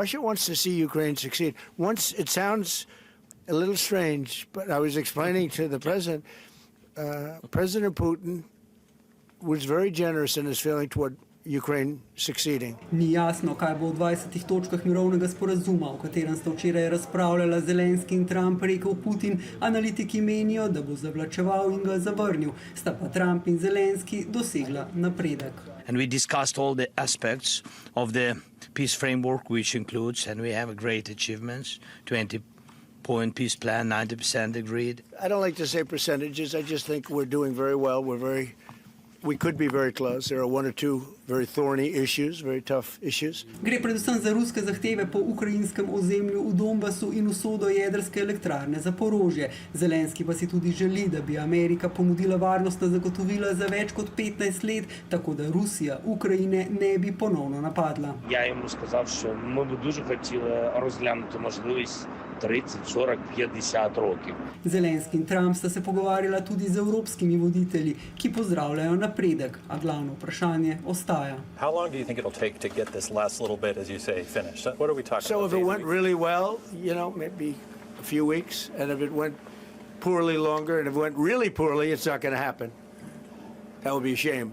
Russia wants to see Ukraine succeed. Once it sounds a little strange, but I was explaining to the president, President Putin was very generous in his feeling toward Ukraine succeeding. Ni jasno, kaj bo v 20 točkah mirovnega sporazuma, o katerem sta včeraj razpravljala Zelenski in Trump, rekel Putin. Analitiki menijo, da bo zavlačeval in ga zavrnil. Sta pa Trump in Zelenski dosegla napredek. And we discussed all the aspects of the peace framework, which includes, and we have great achievements, 20-point peace plan, 90% agreed. I don't like to say percentages. I just think we're doing very well. We could be very close. There are one or two very thorny issues, very tough issues. Gre predvsem za ruske zahteve po ukrajinskem ozemlju v Donbasu in usodo jedrske elektrarne Zaporožje. Zelenski pa si tudi želi, da bi Amerika ponudila varnostna zagotovila za več kot 15 let, tako da Rusija Ukrajine ne bi ponovno napadla. Я йому сказав, що ми б дуже хотіли розглянути можливість 30, 40, 50 років. Zelenski in Trump sta se pogovarjala tudi z evropskimi voditelji, ki pozdravljajo napredek, a glavno vprašanje ostaja. How long do you think it'll take to get this last little bit, as you say, finished? What are we talking So about? if it went really well, maybe a few weeks, and if it went poorly longer, and if it went really poorly, it's not going to happen. That would be a shame.